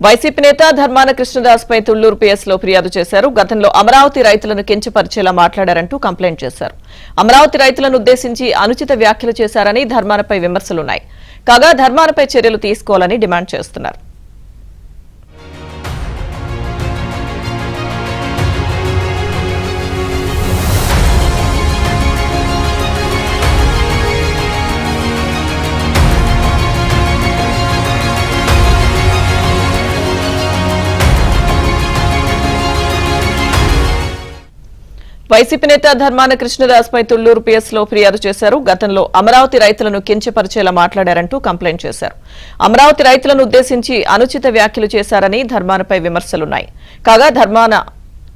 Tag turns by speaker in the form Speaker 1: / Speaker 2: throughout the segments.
Speaker 1: YCP నేత ధర్మాన కృష్ణదాస్ పై Tulluru PS లో ఫిర్యాదు చేశారు. గతంలో అమరావతి రైతులను కించపరిచేలా మాట్లాడారంటూ కంప్లైంట్ చేశారు. అమరావతి రైతులను ఉద్దేశించి అనుచిత వ్యాఖ్యలు చేశారని ధర్మానపై విమర్శలున్నాయి. కాగా ధర్మానపై చర్యలు తీసుకోవాలని డిమాండ్ చేస్తున్నారు. వైసీపీ నేత ధర్మాన కృష్ణదాస్ పై తుళ్లూరు పిఎస్ లో ఫిర్యాదు చేశారు. గతంలో అమరావతి రైతులను కించపరిచేలా మాట్లాడారంటూ కంప్లైంట్ చేశారు. అమరావతి రైతులను ఉద్దేశించి అనుచిత వ్యాఖ్యలు చేశారని ధర్మానపై విమర్శలున్నాయి. కాగా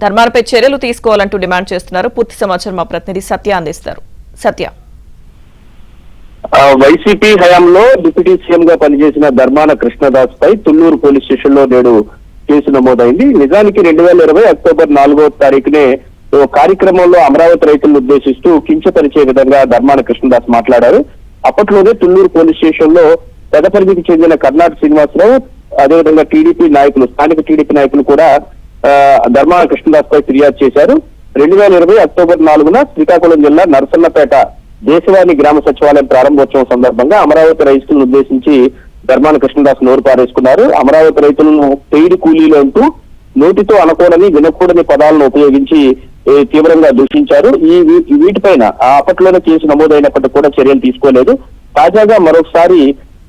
Speaker 1: ధర్మానపై చర్యలు తీసుకోవాలంటూ డిమాండ్ చేస్తున్నారు. పూర్తి సమాచారం మా ప్రతినిధి సత్య అందిస్తారు. సత్య,
Speaker 2: వైసీపీ హయాంలో డిప్యూటీ సీఎం గా పనిచేసిన ధర్మాన కృష్ణదాస్ పై తుళ్లూరు పోలీస్ స్టేషన్ లో నేడు కేసు నమోదైంది. నిజానికి 2020 అక్టోబర్ 4వ తారీఖునే కార్యక్రమంలో అమరావతి రైతులను ఉద్దేశిస్తూ కించపరిచే విధంగా ధర్మాన కృష్ణదాస్ మాట్లాడారు. అప్పట్లోనే తుళ్లూరు పోలీస్ స్టేషన్ లో పెదపరిమికి చెందిన కర్ణాటక శ్రీనివాసరావు, అదేవిధంగా టీడీపీ నాయకులు, స్థానిక టీడీపీ నాయకులు కూడా ధర్మాన కృష్ణదాస్ పై ఫిర్యాదు చేశారు. 2020 అక్టోబర్ 4న శ్రీకాకుళం జిల్లా నరసన్నపేట దేశవాణి గ్రామ సచివాలయం ప్రారంభోత్సవం సందర్భంగా అమరావతి రైతులను ఉద్దేశించి ధర్మాన కృష్ణదాస్ నోరు పారేసుకున్నారు. అమరావతి రైతులను పెయిడ్ కూలీలు అంటూ నోటితో అనకూడని, వినకూడని పదాలను ఉపయోగించి తీవ్రంగా దూషించారు. వీటిపైన అప్పట్లోనే కేసు నమోదైనప్పటికీ కూడా చర్యలు తీసుకోలేదు. తాజాగా మరొకసారి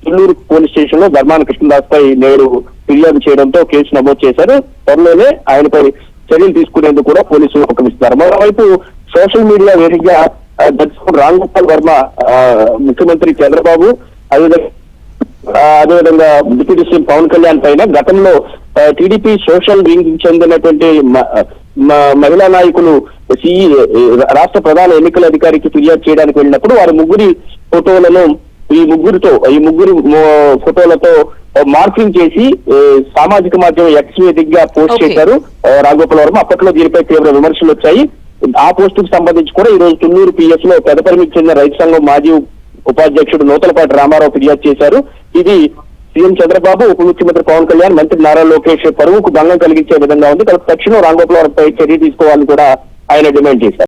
Speaker 2: తుళ్లూరు పోలీస్ స్టేషన్ లో ధర్మాన కృష్ణదాస్ పై నేడు ఫిర్యాదు చేయడంతో కేసు నమోదు చేశారు. త్వరలోనే ఆయనపై చర్యలు తీసుకునేందుకు కూడా పోలీసులు ఉపక్రమిస్తున్నారు. మరోవైపు సోషల్ మీడియా వేదికగా దర్శకుడు రామ్ గోపాల్ వర్మ, ముఖ్యమంత్రి చంద్రబాబు, అదేవిధంగా డిప్యూటీ సీఎం పవన్ కళ్యాణ్ పైన గతంలో టీడీపీ సోషల్ వింగ్ చెందినటువంటి మహిళా నాయకులు రాష్ట్ర ప్రధాన ఎన్నికల అధికారికి ఫిర్యాదు చేయడానికి వెళ్ళినప్పుడు వారి ముగ్గురి ఫోటోలను ఈ ముగ్గురు ఫోటోలతో మార్కింగ్ చేసి సామాజిక మాధ్యమం ఎక్స్ వేదికగా పోస్ట్ చేశారు రాఘోపాల్ వర్మ. అప్పట్లో దీనిపై తీవ్ర విమర్శలు వచ్చాయి. ఆ పోస్ట్ కు సంబంధించి కూడా ఈ రోజు తుళ్లూరు పిఎస్ లో పెదపరిమికి చెందిన రైతు సంఘం మాజీ ఉపాధ్యక్షుడు నూతలపాటి రామారావు ఫిర్యాదు చేశారు. ఇది సీఎం చంద్రబాబు, ఉప ముఖ్యమంత్రి పవన్ కళ్యాణ్, మంత్రి నారా లోకేష్ పరువుకు భంగం కలిగించే విధంగా ఉంది. తక్షణం రాఘోపాల్ వర్మపై చర్య తీసుకోవాలని కూడా ఆయన డిమాండ్ చేశారు.